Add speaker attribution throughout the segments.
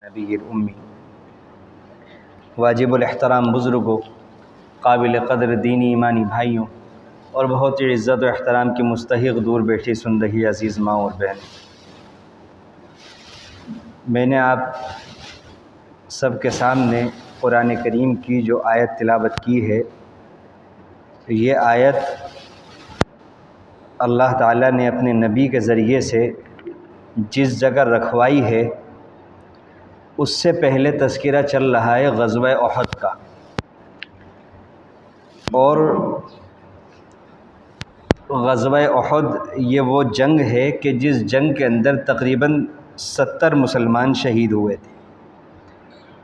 Speaker 1: نبی امی واجب الاحترام بزرگوں، قابل قدر دینی ایمانی بھائیوں اور بہت ہی عزت و احترام کی مستحق دور بیٹھی سن رہی عزیز ماں اور بہن، میں نے آپ سب کے سامنے قرآن کریم کی جو آیت تلاوت کی ہے، یہ آیت اللہ تعالیٰ نے اپنے نبی کے ذریعے سے جس جگہ رکھوائی ہے اس سے پہلے تذکرہ چل رہا ہے غزوہ احد کا، اور غزوہ احد یہ وہ جنگ ہے کہ جس جنگ کے اندر تقریباً 70 مسلمان شہید ہوئے تھے،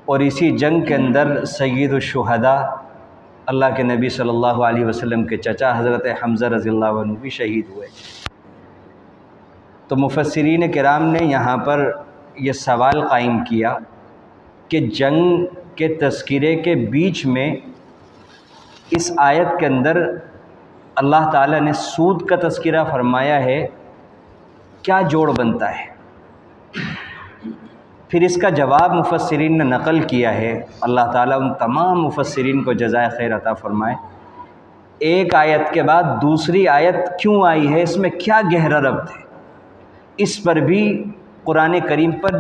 Speaker 1: اور اسی جنگ کے اندر سید الشہداء اللہ کے نبی صلی اللہ علیہ وسلم کے چچا حضرت حمزہ رضی اللہ عنہ بھی شہید ہوئے۔ تو مفسرین کرام نے یہاں پر یہ سوال قائم کیا کہ جنگ کے تذکرے کے بیچ میں اس آیت کے اندر اللہ تعالیٰ نے سود کا تذکرہ فرمایا ہے، کیا جوڑ بنتا ہے؟ پھر اس کا جواب مفسرین نے نقل کیا ہے، اللہ تعالیٰ ان تمام مفسرین کو جزائے خیر عطا فرمائے۔ ایک آیت کے بعد دوسری آیت کیوں آئی ہے، اس میں کیا گہرا ربط ہے، اس پر بھی قرآن کریم پر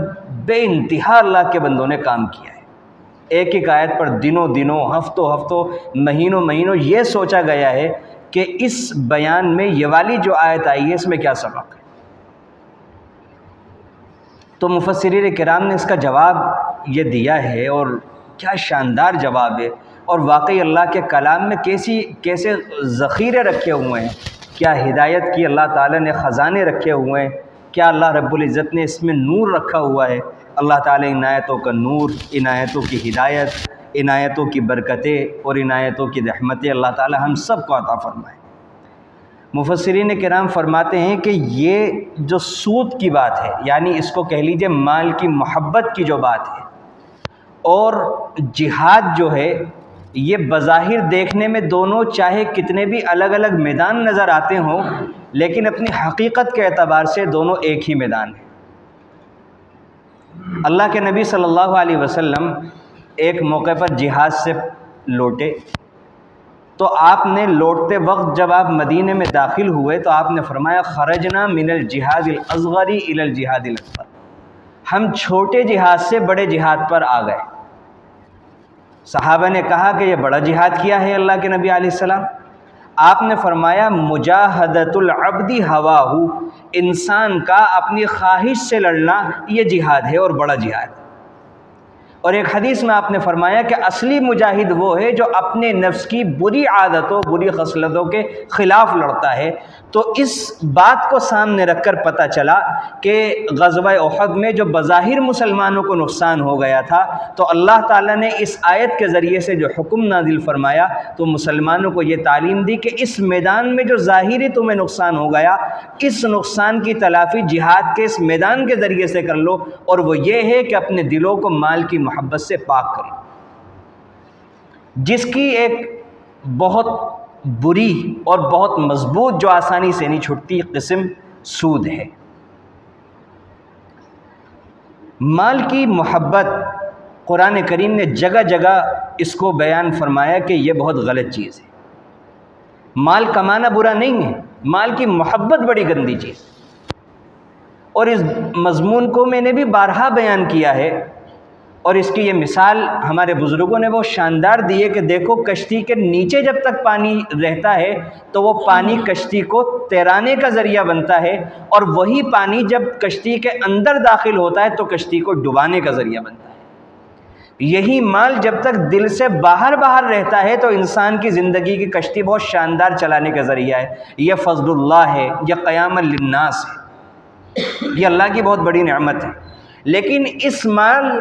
Speaker 1: بے انتہا اللہ کے بندوں نے کام کیا ہے۔ ایک ایک آیت پر دنوں ہفتوں مہینوں یہ سوچا گیا ہے کہ اس بیان میں یہ والی جو آیت آئی ہے اس میں کیا سبق ہے۔ تو مفسرین کرام نے اس کا جواب یہ دیا ہے، اور کیا شاندار جواب ہے، اور واقعی اللہ کے کلام میں کیسے ذخیرے رکھے ہوئے ہیں، کیا ہدایت کی اللہ تعالیٰ نے خزانے رکھے ہوئے ہیں، کیا اللہ رب العزت نے اس میں نور رکھا ہوا ہے۔ اللہ تعالیٰ ان آیتوں کا نور، ان آیتوں کی ہدایت، ان آیتوں کی برکتیں اور ان آیتوں کی رحمتیں اللہ تعالیٰ ہم سب کو عطا فرمائے۔ مفسرین کرام فرماتے ہیں کہ یہ جو سود کی بات ہے، یعنی اس کو کہہ لیجئے مال کی محبت کی جو بات ہے، اور جہاد جو ہے، یہ بظاہر دیکھنے میں دونوں چاہے کتنے بھی الگ الگ میدان نظر آتے ہوں، لیکن اپنی حقیقت کے اعتبار سے دونوں ایک ہی میدان ہیں۔ اللہ کے نبی صلی اللہ علیہ وسلم ایک موقع پر جہاد سے لوٹے، تو آپ نے لوٹتے وقت جب آپ مدینے میں داخل ہوئے تو آپ نے فرمایا خرجنا من الجہاد الاصغر الی الجہاد الاکبر، ہم چھوٹے جہاد سے بڑے جہاد پر آ گئے۔ صحابہ نے کہا کہ یہ بڑا جہاد کیا ہے اللہ کے نبی علیہ السلام؟ آپ نے فرمایا مجاہدۃ العبد ہواہ، انسان کا اپنی خواہش سے لڑنا یہ جہاد ہے اور بڑا جہاد ہے۔ اور ایک حدیث میں آپ نے فرمایا کہ اصلی مجاہد وہ ہے جو اپنے نفس کی بری عادتوں، بری خصلتوں کے خلاف لڑتا ہے۔ تو اس بات کو سامنے رکھ کر پتہ چلا کہ غزوہ احد میں جو بظاہر مسلمانوں کو نقصان ہو گیا تھا، تو اللہ تعالیٰ نے اس آیت کے ذریعے سے جو حکم نازل فرمایا تو مسلمانوں کو یہ تعلیم دی کہ اس میدان میں جو ظاہری تمہیں نقصان ہو گیا، اس نقصان کی تلافی جہاد کے اس میدان کے ذریعے سے کر لو، اور وہ یہ ہے کہ اپنے دلوں کو مال کی محبت سے پاک کریں، جس کی ایک بہت بری اور بہت مضبوط جو آسانی سے نہیں چھٹتی قسم سود ہے۔ مال کی محبت قرآن کریم نے جگہ جگہ اس کو بیان فرمایا کہ یہ بہت غلط چیز ہے۔ مال کمانا برا نہیں ہے، مال کی محبت بڑی گندی چیز ہے، اور اس مضمون کو میں نے بھی بارہا بیان کیا ہے، اور اس کی یہ مثال ہمارے بزرگوں نے بہت شاندار دی ہے کہ دیکھو کشتی کے نیچے جب تک پانی رہتا ہے تو وہ پانی کشتی کو تیرانے کا ذریعہ بنتا ہے، اور وہی پانی جب کشتی کے اندر داخل ہوتا ہے تو کشتی کو ڈبانے کا ذریعہ بنتا ہے۔ یہی مال جب تک دل سے باہر رہتا ہے تو انسان کی زندگی کی کشتی بہت شاندار چلانے کا ذریعہ ہے۔ یہ فضل اللہ ہے، یہ قیام للناس ہے، یہ اللہ کی بہت بڑی نعمت ہے۔ لیکن اس مال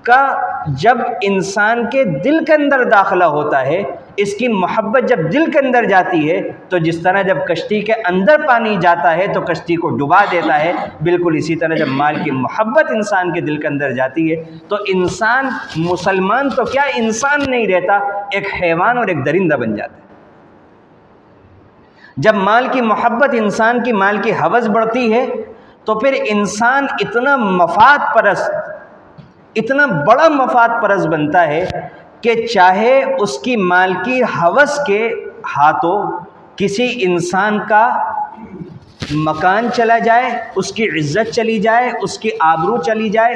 Speaker 1: کا جب انسان کے دل کے اندر داخلہ ہوتا ہے، اس کی محبت جب دل کے اندر جاتی ہے، تو جس طرح جب کشتی کے اندر پانی جاتا ہے تو کشتی کو ڈبا دیتا ہے، بالکل اسی طرح جب مال کی محبت انسان کے دل کے اندر جاتی ہے تو انسان مسلمان تو کیا انسان نہیں رہتا، ایک حیوان اور ایک درندہ بن جاتا ہے۔ جب مال کی محبت انسان کی، مال کی ہوس بڑھتی ہے، تو پھر انسان اتنا مفاد پرست، اتنا بڑا مفاد پرست بنتا ہے کہ چاہے اس کی مال کی ہوس کے ہاتھوں کسی انسان کا مکان چلا جائے، اس کی عزت چلی جائے، اس کی آبرو چلی جائے،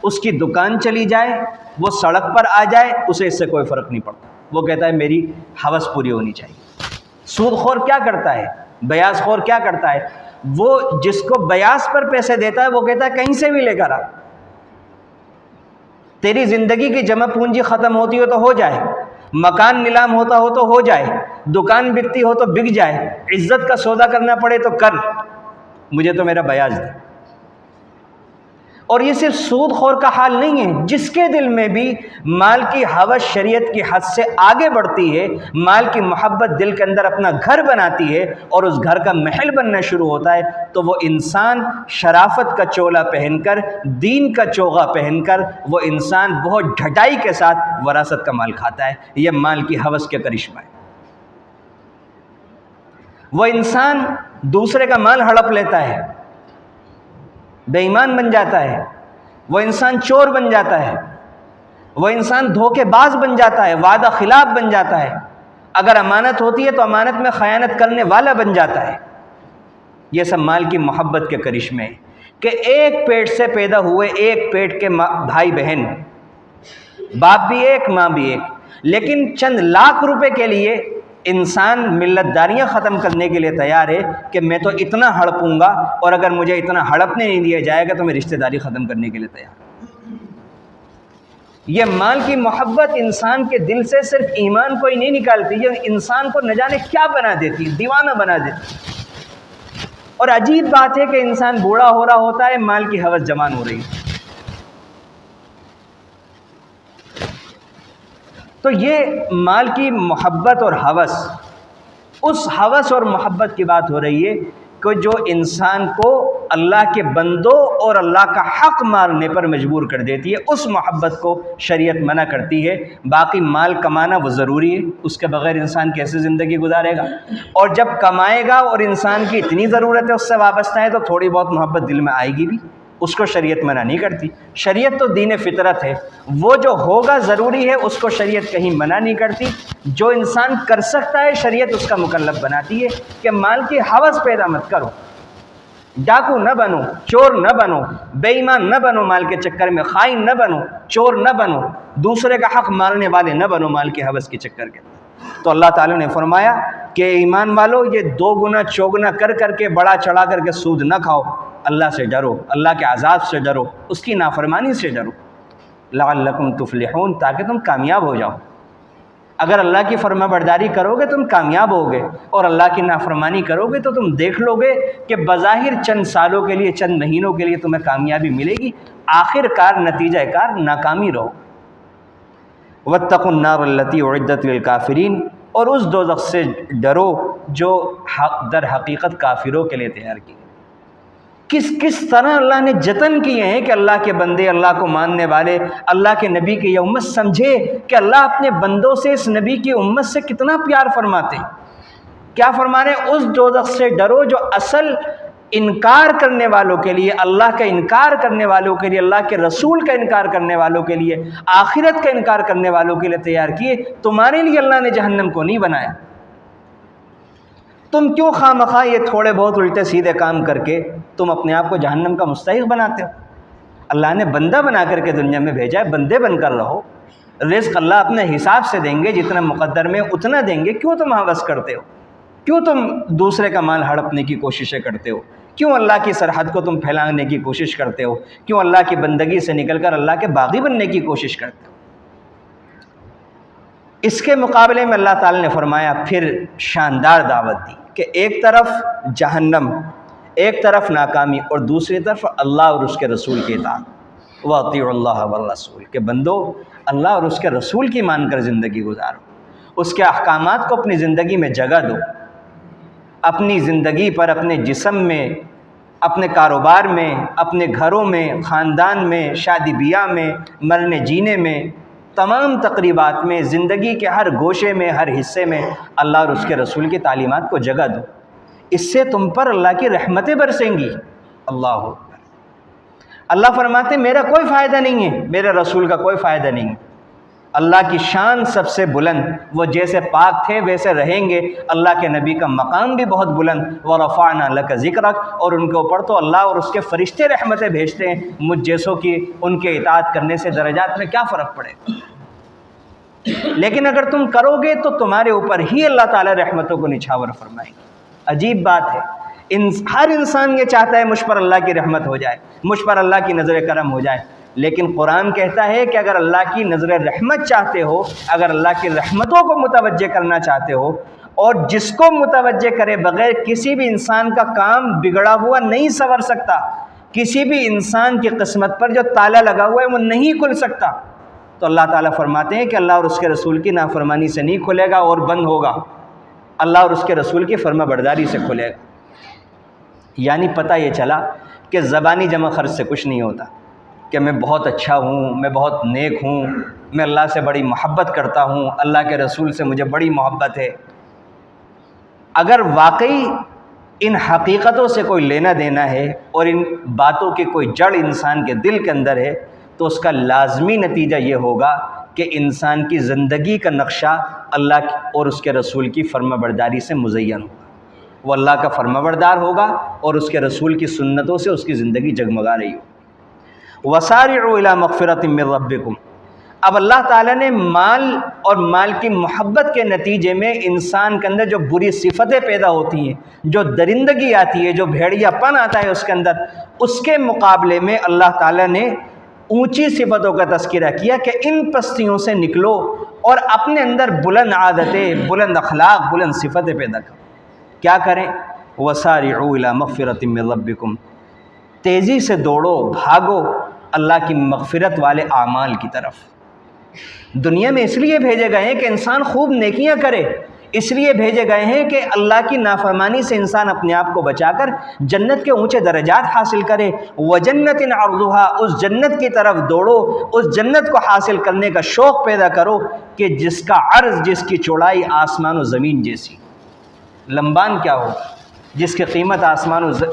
Speaker 1: اس کی دکان چلی جائے، وہ سڑک پر آ جائے، اسے اس سے کوئی فرق نہیں پڑتا، وہ کہتا ہے میری ہوس پوری ہونی چاہیے۔ سود خور کیا کرتا ہے، بیاض خور کیا کرتا ہے، وہ جس کو بیاض پر پیسے دیتا ہے وہ کہتا ہے کہیں سے بھی لے کر آ، تیری زندگی کی جمع پونجی ختم ہوتی ہو تو ہو جائے، مکان نیلام ہوتا ہو تو ہو جائے، دکان بکتی ہو تو بک جائے، عزت کا سودا کرنا پڑے تو کر، مجھے تو میرا بیاض دے۔ اور یہ صرف سود خور کا حال نہیں ہے، جس کے دل میں بھی مال کی ہوس شریعت کی حد سے آگے بڑھتی ہے، مال کی محبت دل کے اندر اپنا گھر بناتی ہے اور اس گھر کا محل بننا شروع ہوتا ہے، تو وہ انسان شرافت کا چولا پہن کر، دین کا چوغا پہن کر، وہ انسان بہت ڈھٹائی کے ساتھ وراثت کا مال کھاتا ہے۔ یہ مال کی ہوس کے کرشمہ ہے۔ وہ انسان دوسرے کا مال ہڑپ لیتا ہے، بے ایمان بن جاتا ہے، وہ انسان چور بن جاتا ہے، وہ انسان دھوکے باز بن جاتا ہے، وعدہ خلاف بن جاتا ہے، اگر امانت ہوتی ہے تو امانت میں خیانت کرنے والا بن جاتا ہے۔ یہ سب مال کی محبت کے کرشمے ہیں کہ ایک پیٹ سے پیدا ہوئے، ایک پیٹ کے بھائی بہن، باپ بھی ایک ماں بھی ایک، لیکن چند لاکھ روپے کے لیے انسان ملت داریاں ختم کرنے کے لیے تیار ہے کہ میں تو اتنا ہڑپوں گا، اور اگر مجھے اتنا ہڑپنے نہیں دیا جائے گا تو میں رشتہ داری ختم کرنے کے لیے تیار ہوں۔ یہ مال کی محبت انسان کے دل سے صرف ایمان کو ہی نہیں نکالتی، یہ انسان کو نہ جانے کیا بنا دیتی، دیوانہ بنا دیتی۔ اور عجیب بات ہے کہ انسان بوڑھا ہو رہا ہوتا ہے، مال کی ہوس جوان ہو رہی ہے۔ تو یہ مال کی محبت اور ہوس، اس ہوس اور محبت کی بات ہو رہی ہے کہ جو انسان کو اللہ کے بندوں اور اللہ کا حق مارنے پر مجبور کر دیتی ہے، اس محبت کو شریعت منع کرتی ہے۔ باقی مال کمانا وہ ضروری ہے، اس کے بغیر انسان کیسے زندگی گزارے گا، اور جب کمائے گا اور انسان کی اتنی ضرورت ہے اس سے وابستہ ہے تو تھوڑی بہت محبت دل میں آئے گی بھی، اس کو شریعت منع نہیں کرتی۔ شریعت تو دین فطرت ہے، وہ جو ہوگا ضروری ہے اس کو شریعت کہیں منع نہیں کرتی۔ جو انسان کر سکتا ہے شریعت اس کا مکلف بناتی ہے کہ مال کی ہوس پیدا مت کرو، ڈاکو نہ بنو، چور نہ بنو، بے ایمان نہ بنو، مال کے چکر میں خائن نہ بنو، چور نہ بنو، دوسرے کا حق مارنے والے نہ بنو مال کی ہوس کے چکر کے۔ تو اللہ تعالیٰ نے فرمایا کہ ایمان والو، یہ دو گنا چوگنا کر کر کے، بڑا چڑھا کر کے سود نہ کھاؤ، اللہ سے ڈرو، اللہ کے عذاب سے ڈرو، اس کی نافرمانی سے ڈرو، لعلکم تفلحون، تاکہ تم کامیاب ہو جاؤ۔ اگر اللہ کی فرما برداری کرو گے تم کامیاب ہوگے، اور اللہ کی نافرمانی کرو گے تو تم دیکھ لو گے کہ بظاہر چند سالوں کے لیے، چند مہینوں کے لیے تمہیں کامیابی ملے گی، آخر کار نتیجہ کار ناکامی رہو۔ واتقوا النار التي اعدت للكافرین، اور اس دوزخ سے ڈرو جو در حقیقت کافروں کے لیے تیار کی۔ کس طرح اللہ نے جتن کیے ہیں کہ اللہ کے بندے، اللہ کو ماننے والے، اللہ کے نبی کی یہ امت سمجھے کہ اللہ اپنے بندوں سے، اس نبی کی امت سے کتنا پیار فرماتے ہیں۔ کیا فرما رہے ہیں؟ اس دوزخ سے ڈرو جو اصل انکار کرنے والوں کے لیے، اللہ کا انکار کرنے والوں کے لیے، اللہ کے رسول کا انکار کرنے والوں کے لیے، آخرت کا انکار کرنے والوں کے لیے تیار کیے۔ تمہارے لیے اللہ نے جہنم کو نہیں بنایا۔ تم کیوں خواہ مخواہ یہ تھوڑے بہت الٹے سیدھے کام کر کے تم اپنے آپ کو جہنم کا مستحق بناتے ہو؟ اللہ نے بندہ بنا کر کے دنیا میں بھیجا ہے، بندے بن کر رہو۔ رزق اللہ اپنے حساب سے دیں گے، جتنا مقدر میں اتنا دیں گے۔ کیوں تم ہوس کرتے ہو؟ کیوں تم دوسرے کا مال ہڑپنے کی کوششیں کرتے ہو؟ کیوں اللہ کی سرحد کو تم پھیلانے کی کوشش کرتے ہو؟ کیوں اللہ کی بندگی سے نکل کر اللہ کے باغی بننے کی کوشش کرتے ہو؟ اس کے مقابلے میں اللہ تعالی نے فرمایا، پھر شاندار دعوت دی کہ ایک طرف جہنم، ایک طرف ناکامی، اور دوسری طرف اللہ اور اس کے رسول کی اطاعت۔ وَأَطِیعُوا اللَّهَ وَالرَّسُولَ، کہ بندو اللہ اور اس کے رسول کی مان کر زندگی گزارو، اس کے احکامات کو اپنی زندگی میں جگہ دو، اپنی زندگی پر، اپنے جسم میں، اپنے کاروبار میں، اپنے گھروں میں، خاندان میں، شادی بیاہ میں، مرنے جینے میں، تمام تقریبات میں، زندگی کے ہر گوشے میں، ہر حصے میں اللہ اور اس کے رسول کی تعلیمات کو جگہ دو۔ اس سے تم پر اللہ کی رحمتیں برسیں گی۔ اللہ اکبر۔ اللہ فرماتے ہیں میرا کوئی فائدہ نہیں ہے، میرے رسول کا کوئی فائدہ نہیں ہے۔ اللہ کی شان سب سے بلند، وہ جیسے پاک تھے ویسے رہیں گے۔ اللہ کے نبی کا مقام بھی بہت بلند، وَرَفَعْنَا لَكَ ذِكْرَكَ، اور ان کے اوپر تو اللہ اور اس کے فرشتے رحمتیں بھیجتے ہیں، مجھ جیسوں کی ان کے اطاعت کرنے سے درجات میں کیا فرق پڑے گا؟ لیکن اگر تم کرو گے تو تمہارے اوپر ہی اللہ تعالیٰ رحمتوں کو نچھاور فرمائیں گے۔ عجیب بات ہے، ہر انسان یہ چاہتا ہے مجھ پر اللہ کی رحمت ہو جائے، مجھ پر اللہ کی نظر کرم ہو جائے، لیکن قرآن کہتا ہے کہ اگر اللہ کی نظر رحمت چاہتے ہو، اگر اللہ کی رحمتوں کو متوجہ کرنا چاہتے ہو، اور جس کو متوجہ کرے بغیر کسی بھی انسان کا کام بگڑا ہوا نہیں سنور سکتا، کسی بھی انسان کی قسمت پر جو تالا لگا ہوا ہے وہ نہیں کھل سکتا، تو اللہ تعالیٰ فرماتے ہیں کہ اللہ اور اس کے رسول کی نافرمانی سے نہیں کھلے گا اور بند ہوگا، اللہ اور اس کے رسول کی فرما برداری سے کھلے گا۔ یعنی پتہ یہ چلا کہ زبانی جمع خرچ سے کچھ نہیں ہوتا، کہ میں بہت اچھا ہوں، میں بہت نیک ہوں، میں اللہ سے بڑی محبت کرتا ہوں، اللہ کے رسول سے مجھے بڑی محبت ہے۔ اگر واقعی ان حقیقتوں سے کوئی لینا دینا ہے اور ان باتوں کی کوئی جڑ انسان کے دل کے اندر ہے، تو اس کا لازمی نتیجہ یہ ہوگا کہ انسان کی زندگی کا نقشہ اللہ اور اس کے رسول کی فرما برداری سے مزین ہوگا، وہ اللہ کا فرما بردار ہوگا اور اس کے رسول کی سنتوں سے اس کی زندگی جگمگا رہی ہوگی۔ وَسَارِعُوا إِلَىٰ مَغْفِرَةٍ مِّن رَّبِّكُمْ، اب اللہ تعالیٰ نے مال اور مال کی محبت کے نتیجے میں انسان کے اندر جو بری صفتیں پیدا ہوتی ہیں، جو درندگی آتی ہے، جو بھیڑیا پن آتا ہے اس کے اندر، اس کے مقابلے میں اللہ تعالیٰ نے اونچی صفتوں کا تذکرہ کیا کہ ان پستیوں سے نکلو اور اپنے اندر بلند عادتیں، بلند اخلاق، بلند صفتیں پیدا کرو۔ کیا کریں؟ وَسَارِعُوا إِلَىٰ مَغْفِرَةٍ مِّن رَّبِّكُمْ، تیزی سے دوڑو، بھاگو اللہ کی مغفرت والے اعمال کی طرف۔ دنیا میں اس لیے بھیجے گئے ہیں کہ انسان خوب نیکیاں کرے، اس لیے بھیجے گئے ہیں کہ اللہ کی نافرمانی سے انسان اپنے آپ کو بچا کر جنت کے اونچے درجات حاصل کرے۔ وَجَنَّةٍ عَرْضُهَا، اس جنت کی طرف دوڑو، اس جنت کو حاصل کرنے کا شوق پیدا کرو کہ جس کا عرض، جس کی چوڑائی آسمان و زمین جیسی۔ لمبان کیا ہو؟ جس کی قیمت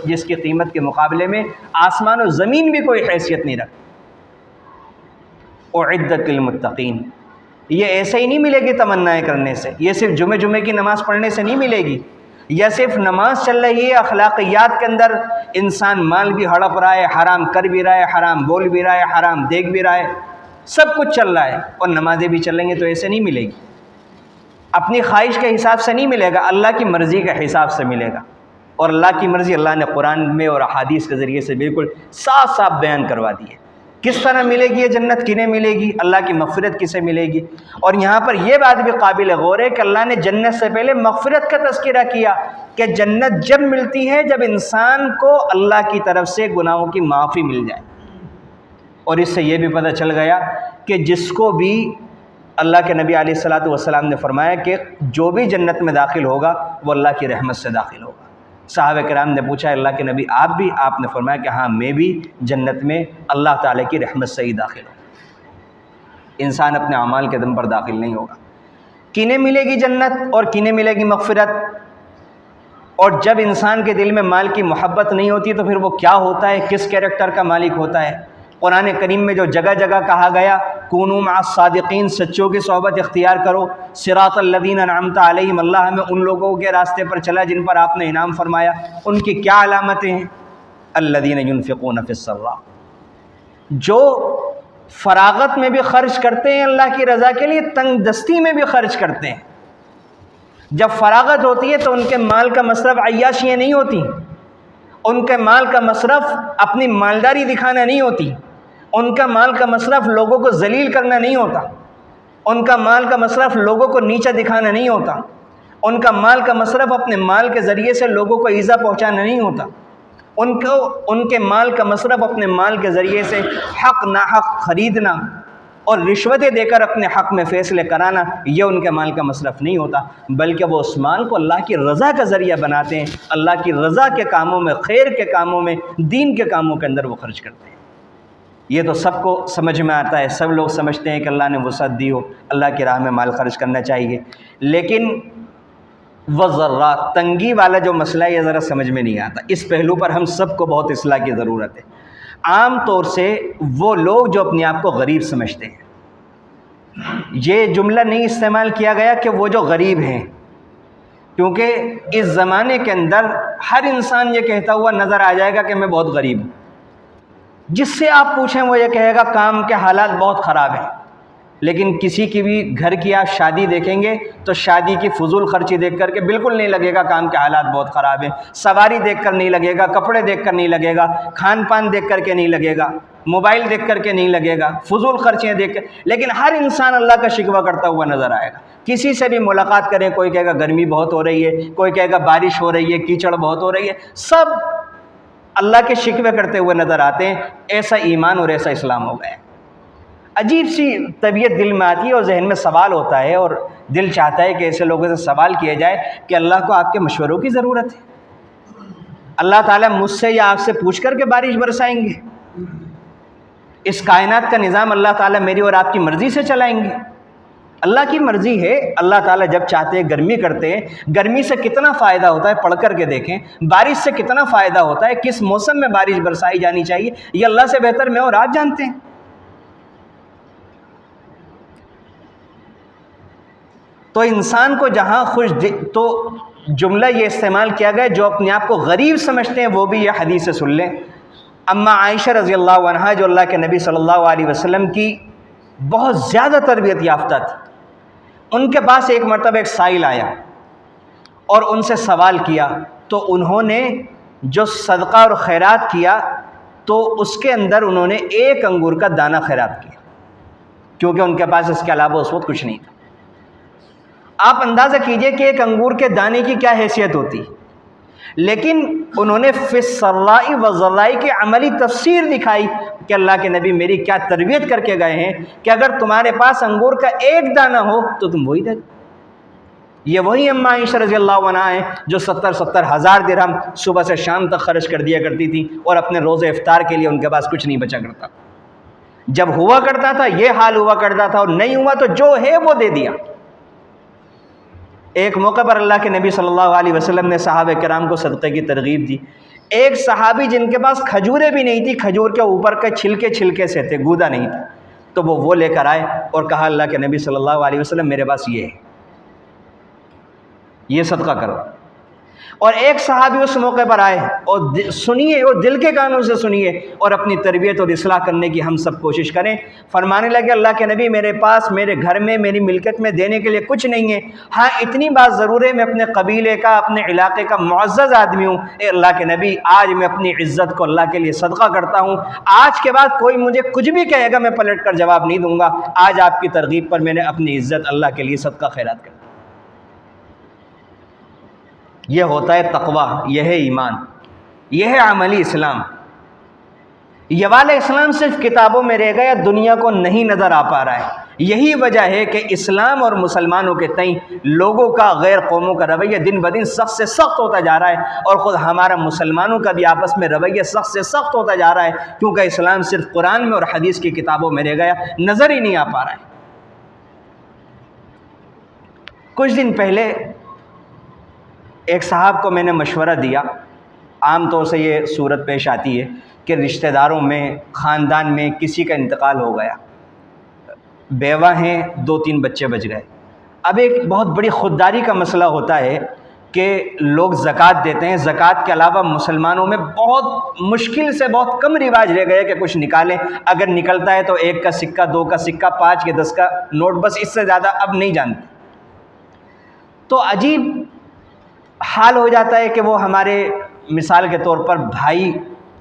Speaker 1: جس کی قیمت کے مقابلے میں آسمان و زمین بھی کوئی حیثیت نہیں رکھتی۔ اعدت للمتقین، یہ ایسے ہی نہیں ملے گی تمنائیں کرنے سے، یہ صرف جمعے کی نماز پڑھنے سے نہیں ملے گی، یا صرف نماز چل رہی ہے، اخلاقیات کے اندر انسان مال بھی ہڑپ رہا ہے، حرام کر بھی رہا ہے، حرام بول بھی رہا ہے، حرام دیکھ بھی رہا ہے، سب کچھ چل رہا ہے اور نمازیں بھی چلیں گے تو ایسے نہیں ملے گی، اپنی خواہش کے حساب سے نہیں ملے گا، اللہ کی مرضی کے حساب سے ملے گا۔ اور اللہ کی مرضی اللہ نے قرآن میں اور احادیث کے ذریعے سے بالکل صاف صاف بیان کروا دی ہے۔ کس طرح ملے گی یہ جنت، کنہیں ملے گی، اللہ کی مغفرت کسے ملے گی؟ اور یہاں پر یہ بات بھی قابل غور ہے کہ اللہ نے جنت سے پہلے مغفرت کا تذکرہ کیا کہ جنت جب ملتی ہے جب انسان کو اللہ کی طرف سے گناہوں کی معافی مل جائے۔ اور اس سے یہ بھی پتہ چل گیا کہ جس کو بھی اللہ کے نبی علیہ الصلوۃ والسلام نے فرمایا کہ جو بھی جنت میں داخل ہوگا وہ اللہ کی رحمت سے داخل ہوگا۔ صحابہ کرام نے پوچھا اللہ کے نبی آپ بھی؟ آپ نے فرمایا کہ ہاں میں بھی جنت میں اللہ تعالیٰ کی رحمت سے ہی داخل ہوں، انسان اپنے اعمال کے دم پر داخل نہیں ہوگا۔ کنہیں ملے گی جنت اور کنہیں ملے گی مغفرت؟ اور جب انسان کے دل میں مال کی محبت نہیں ہوتی تو پھر وہ کیا ہوتا ہے، کس کیریکٹر کا مالک ہوتا ہے؟ قرآن کریم میں جو جگہ جگہ کہا گیا کونوا مع الصادقین، سچوں کی صحبت اختیار کرو، صراط الذین انعمت علیہم، اللہ ہمیں ان لوگوں کے راستے پر چلا جن پر آپ نے انعام فرمایا۔ ان کی کیا علامتیں ہیں؟ الذین ينفقون فی السراء، جو فراغت میں بھی خرچ کرتے ہیں اللہ کی رضا کے لیے، تنگ دستی میں بھی خرچ کرتے ہیں۔ جب فراغت ہوتی ہے تو ان کے مال کا مصرف عیاشیاں نہیں ہوتی، ان کے مال کا مصرف اپنی مالداری دکھانا نہیں ہوتی، ان کا مال کا مصرف لوگوں کو ذلیل کرنا نہیں ہوتا، ان کا مال کا مصرف لوگوں کو نیچا دکھانا نہیں ہوتا، ان کا مال کا مصرف اپنے مال کے ذریعے سے لوگوں کو ایذا پہنچانا نہیں ہوتا، ان کے مال کا مصرف اپنے مال کے ذریعے سے حق ناحق خریدنا اور رشوتیں دے کر اپنے حق میں فیصلے کرانا، یہ ان کے مال کا مصرف نہیں ہوتا، بلکہ وہ اس مال کو اللہ کی رضا کا ذریعہ بناتے ہیں، اللہ کی رضا کے کاموں میں، خیر کے کاموں میں، دین کے کاموں کے اندر وہ خرچ کرتے ہیں۔ یہ تو سب کو سمجھ میں آتا ہے، سب لوگ سمجھتے ہیں کہ اللہ نے وسعت دی ہو، اللہ کی راہ میں مال خرچ کرنا چاہیے، لیکن وذرات تنگی والا جو مسئلہ ہے یہ ذرا سمجھ میں نہیں آتا، اس پہلو پر ہم سب کو بہت اصلاح کی ضرورت ہے۔ عام طور سے وہ لوگ جو اپنے آپ کو غریب سمجھتے ہیں، یہ جملہ نہیں استعمال کیا گیا کہ وہ جو غریب ہیں، کیونکہ اس زمانے کے اندر ہر انسان یہ کہتا ہوا نظر آ جائے گا کہ میں بہت غریب ہوں۔ جس سے آپ پوچھیں وہ یہ کہے گا کام کے حالات بہت خراب ہیں، لیکن کسی کی بھی گھر کی آپ شادی دیکھیں گے تو شادی کی فضول خرچی دیکھ کر کے بالکل نہیں لگے گا کام کے حالات بہت خراب ہیں، سواری دیکھ کر نہیں لگے گا، کپڑے دیکھ کر نہیں لگے گا، کھان پان دیکھ کر کے نہیں لگے گا، موبائل دیکھ کر کے نہیں لگے گا، فضول خرچیاں دیکھ کر، لیکن ہر انسان اللہ کا شکوہ کرتا ہوا نظر آئے گا۔ کسی سے بھی ملاقات کریں، کوئی کہے گا گرمی بہت ہو رہی ہے، کوئی کہے گا بارش ہو رہی ہے، کیچڑ بہت ہو رہی ہے، سب اللہ کے شکوے کرتے ہوئے نظر آتے ہیں۔ ایسا ایمان اور ایسا اسلام ہو گیا ہے۔ عجیب سی طبیعت دل میں آتی ہے اور ذہن میں سوال ہوتا ہے، اور دل چاہتا ہے کہ ایسے لوگوں سے سوال کیا جائے کہ اللہ کو آپ کے مشوروں کی ضرورت ہے؟ اللہ تعالیٰ مجھ سے یا آپ سے پوچھ کر کے بارش برسائیں گے؟ اس کائنات کا نظام اللہ تعالیٰ میری اور آپ کی مرضی سے چلائیں گے؟ اللہ کی مرضی ہے۔ اللہ تعالیٰ جب چاہتے ہیں گرمی کرتے ہیں، گرمی سے کتنا فائدہ ہوتا ہے پڑھ کر کے دیکھیں، بارش سے کتنا فائدہ ہوتا ہے، کس موسم میں بارش برسائی جانی چاہیے، یہ اللہ سے بہتر میں اور آپ جانتے ہیں۔ تو انسان کو جہاں تو جملہ یہ استعمال کیا گیا جو اپنے آپ کو غریب سمجھتے ہیں وہ بھی یہ حدیث سے سن لیں۔ اما عائشہ رضی اللہ عنہا جو اللہ کے نبی صلی اللہ علیہ وسلم کی بہت زیادہ تربیت یافتہ تھی، ان کے پاس ایک مرتبہ ایک سائل آیا اور ان سے سوال کیا، تو انہوں نے جو صدقہ اور خیرات کیا تو اس کے اندر انہوں نے ایک انگور کا دانہ خیرات کیا، کیونکہ ان کے پاس اس کے علاوہ اس وقت کچھ نہیں تھا۔ آپ اندازہ کیجئے کہ ایک انگور کے دانے کی کیا حیثیت ہوتی، لیکن انہوں نے فی السراء والضراء کی عملی تفسیر دکھائی کہ اللہ کے نبی میری کیا تربیت کر کے گئے ہیں کہ اگر تمہارے پاس انگور کا ایک دانہ ہو تو تم وہی دے دو۔ یہ وہی اما عائشہ رضی اللہ عنہا ہیں جو 70 ہزار درہم صبح سے شام تک خرچ کر دیا کرتی تھی، اور اپنے روز افطار کے لیے ان کے پاس کچھ نہیں بچا کرتا۔ جب ہوا کرتا تھا یہ حال ہوا کرتا تھا، اور نہیں ہوا تو جو ہے وہ دے دیا۔ ایک موقع پر اللہ کے نبی صلی اللہ علیہ وسلم نے صحابہ کرام کو صدقے کی ترغیب دی۔ ایک صحابی جن کے پاس کھجوریں بھی نہیں تھی، کھجور کے اوپر کے چھلکے سے تھے، گودا نہیں تھا، تو وہ لے کر آئے اور کہا اللہ کے نبی صلی اللہ علیہ وسلم میرے پاس یہ ہے، یہ صدقہ کرو۔ اور ایک صحابی اس موقع پر آئے اور سنیے، اور دل کے کانوں سے سنیے، اور اپنی تربیت اور اصلاح کرنے کی ہم سب کوشش کریں۔ فرمانے لگے اللہ کے نبی میرے پاس میرے گھر میں میری ملکت میں دینے کے لیے کچھ نہیں ہے، ہاں اتنی بات ضرور ہے میں اپنے قبیلے کا اپنے علاقے کا معزز آدمی ہوں۔ اے اللہ کے نبی آج میں اپنی عزت کو اللہ کے لیے صدقہ کرتا ہوں، آج کے بعد کوئی مجھے کچھ بھی کہے گا میں پلٹ کر جواب نہیں دوں گا، آج آپ کی ترغیب پر میں نے اپنی عزت اللہ کے لیے صدقہ خیرات کر دی۔ یہ ہوتا ہے تقوی، یہ ہے ایمان، یہ ہے عملی اسلام۔ یہ والا اسلام صرف کتابوں میں رہ گیا، دنیا کو نہیں نظر آ پا رہا ہے۔ یہی وجہ ہے کہ اسلام اور مسلمانوں کے تئیں لوگوں کا، غیر قوموں کا رویہ دن بدن سخت سے سخت ہوتا جا رہا ہے، اور خود ہمارا مسلمانوں کا بھی آپس میں رویہ سخت سے سخت ہوتا جا رہا ہے، کیونکہ اسلام صرف قرآن میں اور حدیث کی کتابوں میں رہ گیا، نظر ہی نہیں آ پا رہا ہے۔ کچھ دن پہلے ایک صاحب کو میں نے مشورہ دیا، عام طور سے یہ صورت پیش آتی ہے کہ رشتہ داروں میں، خاندان میں کسی کا انتقال ہو گیا، بیوہ ہیں، 2-3 بچے بچ گئے۔ اب ایک بہت بڑی خودداری کا مسئلہ ہوتا ہے کہ لوگ زکوٰۃ دیتے ہیں، زکوٰۃ کے علاوہ مسلمانوں میں بہت مشکل سے بہت کم رواج رہ گئے کہ کچھ نکالیں، اگر نکلتا ہے تو 1 کا سکہ، 2 کا سکہ، 5 کے 10 کا نوٹ، بس اس سے زیادہ اب نہیں جانتے۔ تو عجیب حال ہو جاتا ہے کہ وہ ہمارے مثال کے طور پر بھائی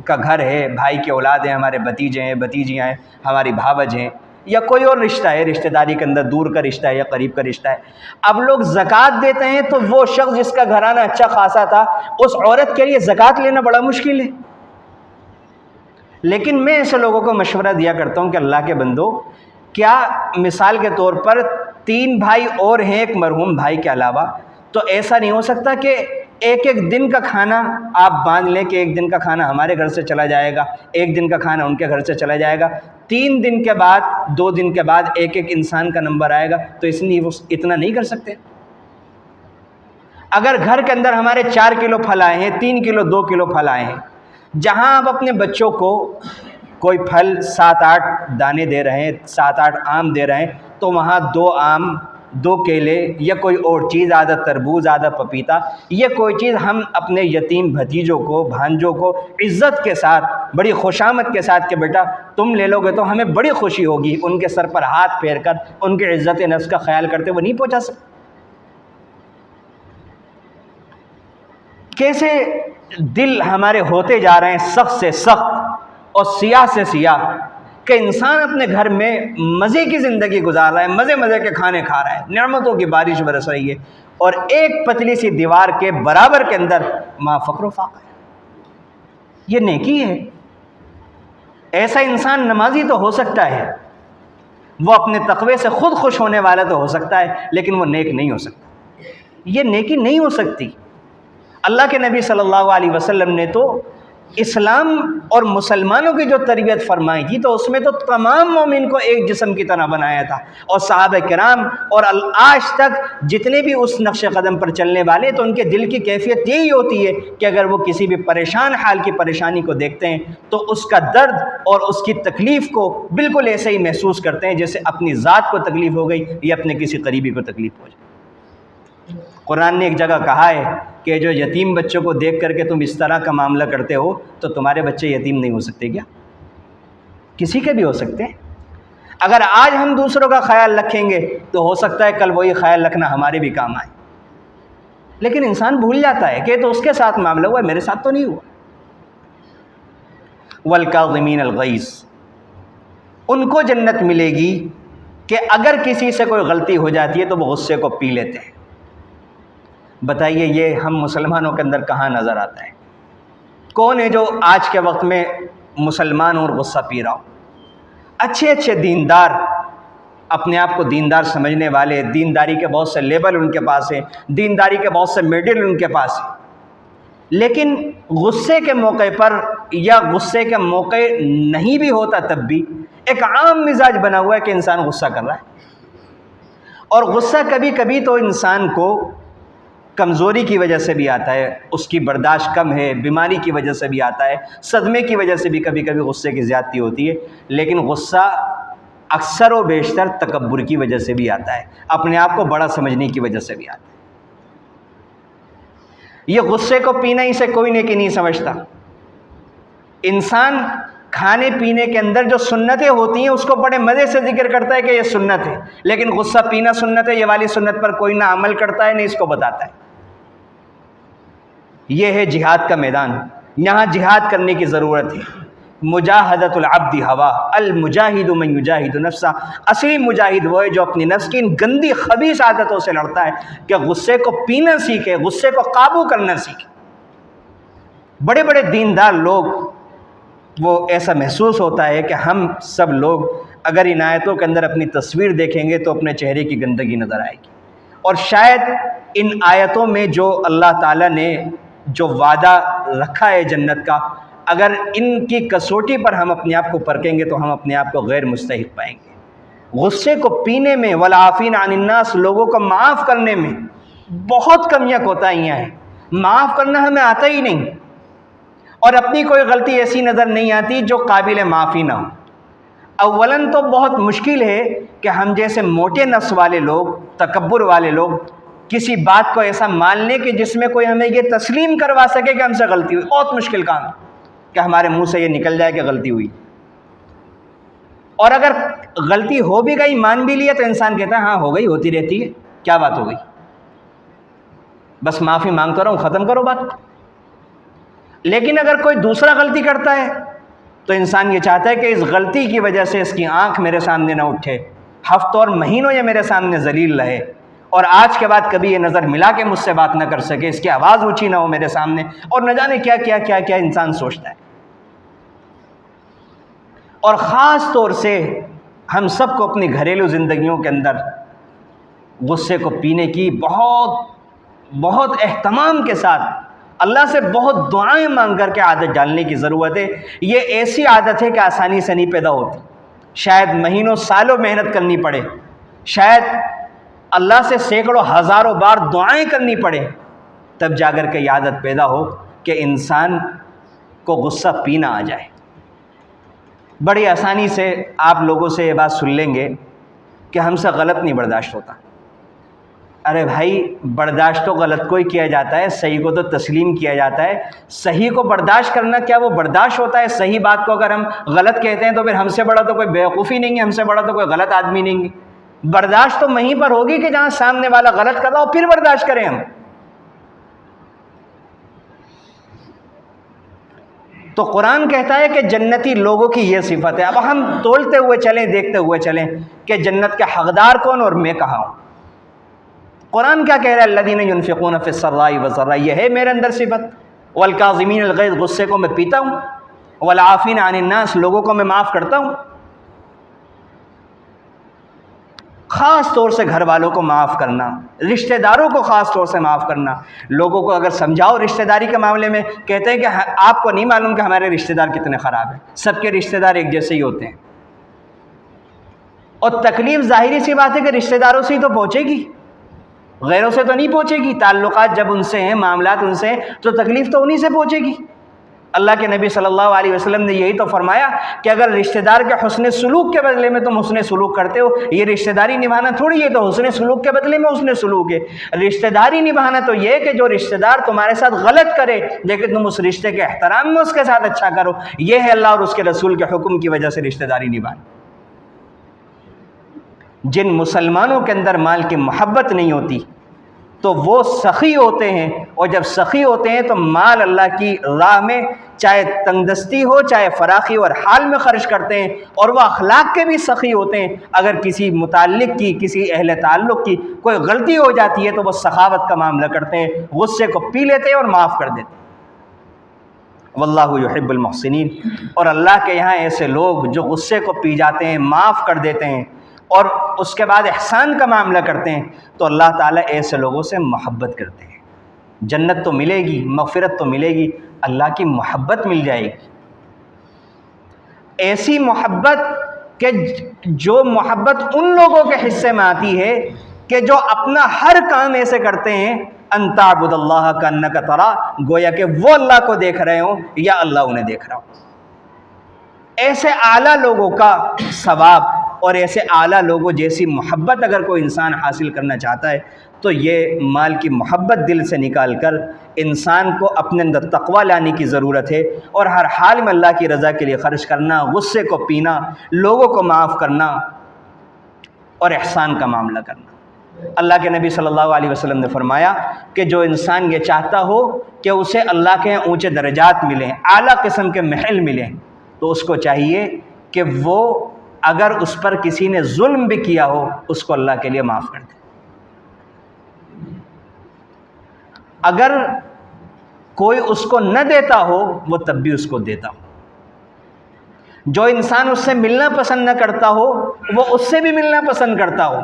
Speaker 1: کا گھر ہے، بھائی کی اولاد ہیں، ہمارے بھتیجے ہیں، بھتیجیاں ہیں، ہماری بھاوج ہیں، یا کوئی اور رشتہ ہے، رشتہ داری کے اندر دور کا رشتہ ہے یا قریب کا رشتہ ہے۔ اب لوگ زکوٰۃ دیتے ہیں تو وہ شخص جس کا گھرانہ اچھا خاصا تھا، اس عورت کے لیے زکوٰۃ لینا بڑا مشکل ہے۔ لیکن میں ایسے لوگوں کو مشورہ دیا کرتا ہوں کہ اللہ کے بندو، کیا مثال کے طور پر 3 بھائی اور ہیں ایک مرحوم بھائی کے علاوہ، تو ایسا نہیں ہو سکتا کہ ایک دن کا کھانا آپ باندھ لیں کہ 1 دن کا کھانا ہمارے گھر سے چلا جائے گا، 1 دن کا کھانا ان کے گھر سے چلا جائے گا، 3 دن کے بعد، 2 دن کے بعد ایک انسان کا نمبر آئے گا، تو اتنا نہیں کر سکتے؟ اگر گھر کے اندر ہمارے 4 کلو پھل آئے ہیں، 3 کلو 2 کلو پھل آئے ہیں، جہاں آپ اپنے بچوں کو کوئی پھل 7-8 دانے دے رہے ہیں، 7-8 آم دے رہے ہیں، تو وہاں 2 آم 2 کیلے یا کوئی اور چیز، آدھا تربوز آدھا پپیتا، یہ کوئی چیز ہم اپنے یتیم بھتیجوں کو، بھانجوں کو عزت کے ساتھ، بڑی خوشامد کے ساتھ کہ بیٹا تم لے لو گے تو ہمیں بڑی خوشی ہوگی، ان کے سر پر ہاتھ پھیر کر ان کے عزت نفس کا خیال کرتے وہ نہیں پہنچا سکتے۔ کیسے دل ہمارے ہوتے جا رہے ہیں سخت سے سخت اور سیاہ سے سیاہ، کہ انسان اپنے گھر میں مزے کی زندگی گزار رہا ہے، مزے مزے کے کھانے کھا رہا ہے، نعمتوں کی بارش برس رہی ہے، اور ایک پتلی سی دیوار کے برابر کے اندر ماں فقر و فاقہ ہے۔ یہ نیکی ہے؟ ایسا انسان نمازی تو ہو سکتا ہے، وہ اپنے تقوی سے خود خوش ہونے والا تو ہو سکتا ہے، لیکن وہ نیک نہیں ہو سکتا۔ یہ نیکی نہیں ہو سکتی۔ اللہ کے نبی صلی اللہ علیہ وسلم نے تو اسلام اور مسلمانوں کی جو تربیت فرمائی تھی تو اس میں تو تمام مومن کو ایک جسم کی طرح بنایا تھا، اور صحابہ کرام اور آج تک جتنے بھی اس نقش قدم پر چلنے والے، تو ان کے دل کی کیفیت یہی ہوتی ہے کہ اگر وہ کسی بھی پریشان حال کی پریشانی کو دیکھتے ہیں تو اس کا درد اور اس کی تکلیف کو بالکل ایسے ہی محسوس کرتے ہیں جیسے اپنی ذات کو تکلیف ہو گئی یا اپنے کسی قریبی کو تکلیف ہو جائے۔ قرآن نے ایک جگہ کہا ہے کہ جو یتیم بچوں کو دیکھ کر کے تم اس طرح کا معاملہ کرتے ہو تو تمہارے بچے یتیم نہیں ہو سکتے کیا؟ کسی کے بھی ہو سکتے ہیں۔ اگر آج ہم دوسروں کا خیال رکھیں گے تو ہو سکتا ہے کل وہی خیال رکھنا ہمارے بھی کام آئے، لیکن انسان بھول جاتا ہے کہ تو اس کے ساتھ معاملہ ہوا ہے، میرے ساتھ تو نہیں ہوا۔ والکاظمین الغیظ، ان کو جنت ملے گی کہ اگر کسی سے کوئی غلطی ہو جاتی ہے تو وہ غصے کو پی لیتے ہیں۔ بتائیے یہ ہم مسلمانوں کے اندر کہاں نظر آتا ہے؟ کون ہے جو آج کے وقت میں مسلمان اور غصہ پی رہا ہو؟ اچھے اچھے دیندار، اپنے آپ کو دیندار سمجھنے والے، دینداری کے بہت سے لیبل ان کے پاس ہیں، دینداری کے بہت سے میڈل ان کے پاس ہیں، لیکن غصے کے موقع پر یا غصے کے موقع نہیں بھی ہوتا تب بھی ایک عام مزاج بنا ہوا ہے کہ انسان غصہ کر رہا ہے۔ اور غصہ کبھی کبھی تو انسان کو کمزوری کی وجہ سے بھی آتا ہے، اس کی برداشت کم ہے، بیماری کی وجہ سے بھی آتا ہے، صدمے کی وجہ سے بھی کبھی کبھی غصے کی زیادتی ہوتی ہے، لیکن غصہ اکثر و بیشتر تکبر کی وجہ سے بھی آتا ہے، اپنے آپ کو بڑا سمجھنے کی وجہ سے بھی آتا ہے۔ یہ غصے کو پینا ہی سے کوئی نیکی نہیں سمجھتا۔ انسان کھانے پینے کے اندر جو سنتیں ہوتی ہیں اس کو بڑے مزے سے ذکر کرتا ہے کہ یہ سنت ہے، لیکن غصہ پینا سنت ہے، یہ والی سنت پر کوئی نہ عمل کرتا ہے نہ اس کو بتاتا ہے۔ یہ ہے جہاد کا میدان، یہاں جہاد کرنے کی ضرورت ہے۔ مجاہدۃ العبد ہوا، المجاہد من یجاہد نفسہ، اصلی مجاہد وہ ہے جو اپنی نفس کی ان گندی خبیث عادتوں سے لڑتا ہے کہ غصے کو پینا سیکھے، غصے کو قابو کرنا سیکھے۔ بڑے بڑے دیندار لوگ، وہ ایسا محسوس ہوتا ہے کہ ہم سب لوگ اگر ان آیتوں کے اندر اپنی تصویر دیکھیں گے تو اپنے چہرے کی گندگی نظر آئے گی، اور شاید ان آیتوں میں جو اللہ تعالیٰ نے جو وعدہ رکھا ہے جنت کا، اگر ان کی کسوٹی پر ہم اپنے آپ کو پرکھیں گے تو ہم اپنے آپ کو غیر مستحق پائیں گے۔ غصے کو پینے میں، والعافین عن الناس، لوگوں کو معاف کرنے میں بہت کمیاں کوتاہیاں ہیں۔ معاف کرنا ہمیں آتا ہی نہیں، اور اپنی کوئی غلطی ایسی نظر نہیں آتی جو قابل معافی نہ ہو۔ اولاً تو بہت مشکل ہے کہ ہم جیسے موٹے نفس والے لوگ، تکبر والے لوگ، کسی بات کو ایسا مان لیں کہ جس میں کوئی ہمیں یہ تسلیم کروا سکے کہ ہم سے غلطی ہوئی۔ بہت مشکل کام ہے کہ ہمارے منہ سے یہ نکل جائے کہ غلطی ہوئی، اور اگر غلطی ہو بھی گئی، مان بھی لیا، تو انسان کہتا ہے ہاں ہو گئی، ہوتی رہتی ہے، کیا بات ہو گئی، بس معافی مانگتا رہوں، ختم کرو بات۔ لیکن اگر کوئی دوسرا غلطی کرتا ہے تو انسان یہ چاہتا ہے کہ اس غلطی کی وجہ سے اس کی آنکھ میرے سامنے نہ اٹھے، ہفتوں اور مہینوں یہ میرے سامنے ذلیل رہے، اور آج کے بعد کبھی یہ نظر ملا کے مجھ سے بات نہ کر سکے، اس کی آواز اونچی نہ ہو میرے سامنے، اور نہ جانے کیا کیا کیا کیا انسان سوچتا ہے۔ اور خاص طور سے ہم سب کو اپنی گھریلو زندگیوں کے اندر غصے کو پینے کی بہت اہتمام کے ساتھ اللہ سے بہت دعائیں مانگ کر کے عادت ڈالنے کی ضرورت ہے۔ یہ ایسی عادت ہے کہ آسانی سے نہیں پیدا ہوتی، شاید مہینوں سالوں محنت کرنی پڑے، شاید اللہ سے سینکڑوں ہزاروں بار دعائیں کرنی پڑے، تب جا کر کے یہ عادت پیدا ہو کہ انسان کو غصہ پینا آ جائے۔ بڑی آسانی سے آپ لوگوں سے یہ بات سن لیں گے کہ ہم سے غلط نہیں برداشت ہوتا۔ ارے بھائی، برداشت تو غلط کو ہی کیا جاتا ہے، صحیح کو تو تسلیم کیا جاتا ہے۔ صحیح کو برداشت کرنا کیا وہ برداشت ہوتا ہے؟ صحیح بات کو اگر ہم غلط کہتے ہیں تو پھر ہم سے بڑا تو کوئی بیوقوفی نہیں ہے، ہم سے بڑا تو کوئی غلط آدمی نہیں ہے۔ برداشت تو وہیں پر ہوگی کہ جہاں سامنے والا غلط کر رہا ہو، پھر برداشت کریں ہم۔ تو قرآن کہتا ہے کہ جنتی لوگوں کی یہ صفت ہے۔ اب ہم تولتے ہوئے چلیں، دیکھتے ہوئے چلیں کہ جنت کے حقدار کون اور میں کہاں ہوں۔ قرآن کیا کہہ رہا ہے؟ الذین ينفقون فی السراء والضراء، یہ ہے میرے اندر صفت۔ والکاظمین الغیظ، غصے کو میں پیتا ہوں۔ والعافین عن الناس، لوگوں کو میں معاف کرتا ہوں۔ خاص طور سے گھر والوں کو معاف کرنا، رشتہ داروں کو خاص طور سے معاف کرنا۔ لوگوں کو اگر سمجھاؤ رشتہ داری کے معاملے میں، کہتے ہیں کہ آپ کو نہیں معلوم کہ ہمارے رشتہ دار کتنے خراب ہیں، سب کے رشتہ دار ایک جیسے ہی ہوتے ہیں۔ اور تکلیف ظاہری سی بات ہے کہ رشتہ داروں سے ہی تو پہنچے گی، غیروں سے تو نہیں پہنچے گی۔ تعلقات جب ان سے ہیں، معاملات ان سے ہیں، تو تکلیف تو انہی سے پہنچے گی۔ اللہ کے نبی صلی اللہ علیہ وسلم نے یہی تو فرمایا کہ اگر رشتہ دار کے حسن سلوک کے بدلے میں تم حسن سلوک کرتے ہو، یہ رشتہ داری نبھانا تھوڑی ہے، تو حسن سلوک کے بدلے میں حسن سلوک ہے۔ رشتہ داری نبھانا تو یہ کہ جو رشتہ دار تمہارے ساتھ غلط کرے لیکن تم اس رشتے کے احترام میں اس کے ساتھ اچھا کرو، یہ ہے اللہ اور اس کے رسول کے حکم کی وجہ سے رشتہ داری نبھانا۔ جن مسلمانوں کے اندر مال کی محبت نہیں ہوتی تو وہ سخی ہوتے ہیں، اور جب سخی ہوتے ہیں تو مال اللہ کی راہ میں چاہے تنگ دستی ہو چاہے فراخی اور حال میں خرچ کرتے ہیں، اور وہ اخلاق کے بھی سخی ہوتے ہیں۔ اگر کسی متعلق کی، کسی اہل تعلق کی کوئی غلطی ہو جاتی ہے تو وہ سخاوت کا معاملہ کرتے ہیں، غصے کو پی لیتے ہیں اور معاف کر دیتے ہیں۔ واللہ یحب المحسنین، اور اللہ کے یہاں ایسے لوگ جو غصے کو پی جاتے ہیں، معاف کر دیتے ہیں اور اس کے بعد احسان کا معاملہ کرتے ہیں، تو اللہ تعالیٰ ایسے لوگوں سے محبت کرتے ہیں۔ جنت تو ملے گی، مغفرت تو ملے گی، اللہ کی محبت مل جائے گی۔ ایسی محبت کہ جو محبت ان لوگوں کے حصے میں آتی ہے کہ جو اپنا ہر کام ایسے کرتے ہیں، ان تعبد اللہ کانک تراہ، گویا کہ وہ اللہ کو دیکھ رہے ہوں یا اللہ انہیں دیکھ رہا ہو۔ ایسے اعلیٰ لوگوں کا ثواب اور ایسے اعلیٰ لوگوں جیسی محبت اگر کوئی انسان حاصل کرنا چاہتا ہے تو یہ مال کی محبت دل سے نکال کر انسان کو اپنے اندر تقویٰ لانے کی ضرورت ہے، اور ہر حال میں اللہ کی رضا کے لیے خرچ کرنا، غصے کو پینا، لوگوں کو معاف کرنا اور احسان کا معاملہ کرنا۔ اللہ کے نبی صلی اللہ علیہ وسلم نے فرمایا کہ جو انسان یہ چاہتا ہو کہ اسے اللہ کے اونچے درجات ملیں، اعلیٰ قسم کے محل ملیں، تو اس کو چاہیے کہ وہ اگر اس پر کسی نے ظلم بھی کیا ہو اس کو اللہ کے لیے معاف کر دے۔ اگر کوئی اس کو نہ دیتا ہو وہ تب بھی اس کو دیتا ہو۔ جو انسان اس سے ملنا پسند نہ کرتا ہو وہ اس سے بھی ملنا پسند کرتا ہو۔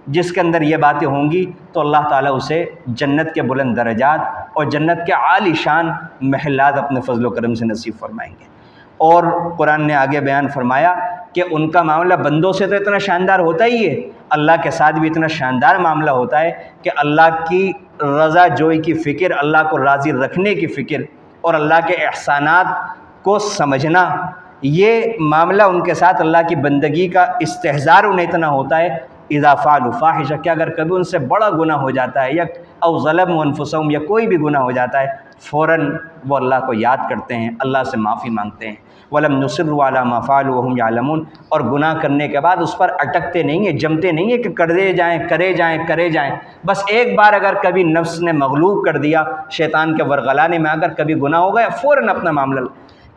Speaker 1: جس کے اندر یہ باتیں ہوں گی تو اللہ تعالیٰ اسے جنت کے بلند درجات اور جنت کے عالی شان محلات اپنے فضل و کرم سے نصیب فرمائیں گے۔ اور قرآن نے آگے بیان فرمایا کہ ان کا معاملہ بندوں سے تو اتنا شاندار ہوتا ہی ہے، اللہ کے ساتھ بھی اتنا شاندار معاملہ ہوتا ہے کہ اللہ کی رضا جوئی کی فکر، اللہ کو راضی رکھنے کی فکر اور اللہ کے احسانات کو سمجھنا، یہ معاملہ ان کے ساتھ اللہ کی بندگی کا استحضار انہیں اتنا ہوتا ہے۔ اذا فعلوا فاحشہ، کہ اگر کبھی ان سے بڑا گناہ ہو جاتا ہے یا او ظلموا انفسہم، یا کوئی بھی گناہ ہو جاتا ہے، فوراً وہ اللہ کو یاد کرتے ہیں، اللہ سے معافی مانگتے ہیں۔ وَلَمْ يُصِرُّوا عَلَىٰ مَا فَعَلُوا وَهُمْ يَعْلَمُونَ، اور گناہ کرنے کے بعد اس پر اٹکتے نہیں ہیں، جمتے نہیں ہیں کہ کرے جائیں۔ بس ایک بار اگر کبھی نفس نے مغلوب کر دیا، شیطان کے ورغلانے میں اگر کبھی گناہ ہو گیا، فوراً اپنا معاملہ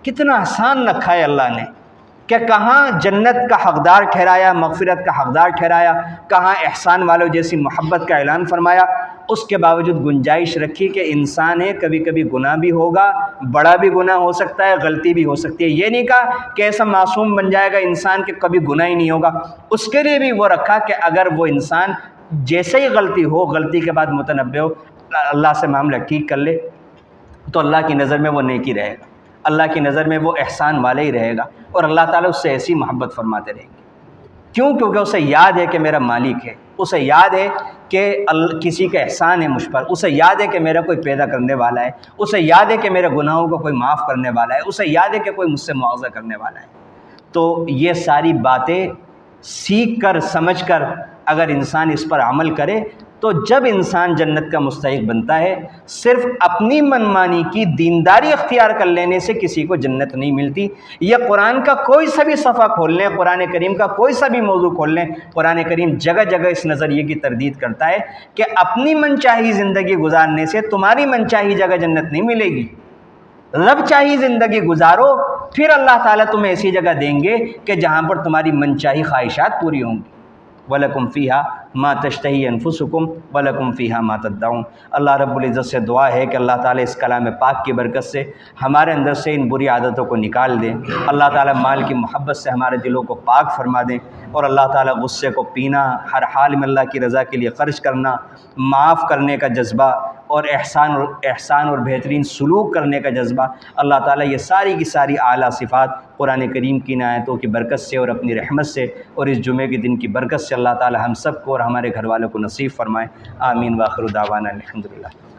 Speaker 1: کتنا آسان رکھا ہے اللہ نے کہ کہاں جنت کا حقدار ٹھہرایا، مغفرت کا حقدار ٹھہرایا، کہاں احسان والوں جیسی محبت کا اعلان فرمایا۔ اس کے باوجود گنجائش رکھی کہ انسان ہے، کبھی کبھی گناہ بھی ہوگا، بڑا بھی گناہ ہو سکتا ہے، غلطی بھی ہو سکتی ہے۔ یہ نہیں کہا کہ ایسا معصوم بن جائے گا انسان کہ کبھی گناہ ہی نہیں ہوگا، اس کے لیے بھی وہ رکھا کہ اگر وہ انسان جیسے ہی غلطی ہو، غلطی کے بعد متنبہ ہو، اللہ سے معاملہ ٹھیک کر لے تو اللہ کی نظر میں وہ نیکی رہے گا، اللہ کی نظر میں وہ احسان والا ہی رہے گا، اور اللہ تعالیٰ اس سے ایسی محبت فرماتے رہیں گے۔ کیوں؟ کیونکہ اسے یاد ہے کہ میرا مالک ہے، اسے یاد ہے کہ کسی کا احسان ہے مجھ پر، اسے یاد ہے کہ میرا کوئی پیدا کرنے والا ہے، اسے یاد ہے کہ میرے گناہوں کو کوئی معاف کرنے والا ہے، اسے یاد ہے کہ کوئی مجھ سے معاوضہ کرنے والا ہے۔ تو یہ ساری باتیں سیکھ کر سمجھ کر اگر انسان اس پر عمل کرے تو جب انسان جنت کا مستحق بنتا ہے، صرف اپنی منمانی کی دینداری اختیار کر لینے سے کسی کو جنت نہیں ملتی۔ یہ قرآن کا کوئی سا بھی صفحہ کھول لیں، قرآن کریم کا کوئی سا بھی موضوع کھول لیں، قرآن کریم جگہ جگہ اس نظریے کی تردید کرتا ہے کہ اپنی من چاہی زندگی گزارنے سے تمہاری من چاہی جگہ جنت نہیں ملے گی۔ رب چاہی زندگی گزارو، پھر اللہ تعالیٰ تمہیں ایسی جگہ دیں گے کہ جہاں پر تمہاری من چاہی خواہشات پوری ہوں گی۔ وَلَكُمْ فِيهَا مَا تَشْتَهِي أَنفُسُكُمْ وَلَكُمْ فِيهَا مَا تَدَّعُونَ۔ اللہ رب العزت سے دعا ہے کہ اللہ تعالیٰ اس کلام پاک کی برکت سے ہمارے اندر سے ان بری عادتوں کو نکال دیں۔ اللہ تعالیٰ مال کی محبت سے ہمارے دلوں کو پاک فرما دیں، اور اللہ تعالیٰ غصے کو پینا، ہر حال میں اللہ کی رضا کے لیے خرچ کرنا، معاف کرنے کا جذبہ اور احسان اور بہترین سلوک کرنے کا جذبہ، اللہ تعالیٰ یہ ساری کی ساری اعلیٰ صفات قرآن کریم کی ان آیتوں کی برکت سے اور اپنی رحمت سے اور اس جمعے کے دن کی برکت سے اللہ تعالیٰ ہم سب کو اور ہمارے گھر والوں کو نصیب فرمائے۔ آمین۔ وآخر دعوانا الحمدللہ۔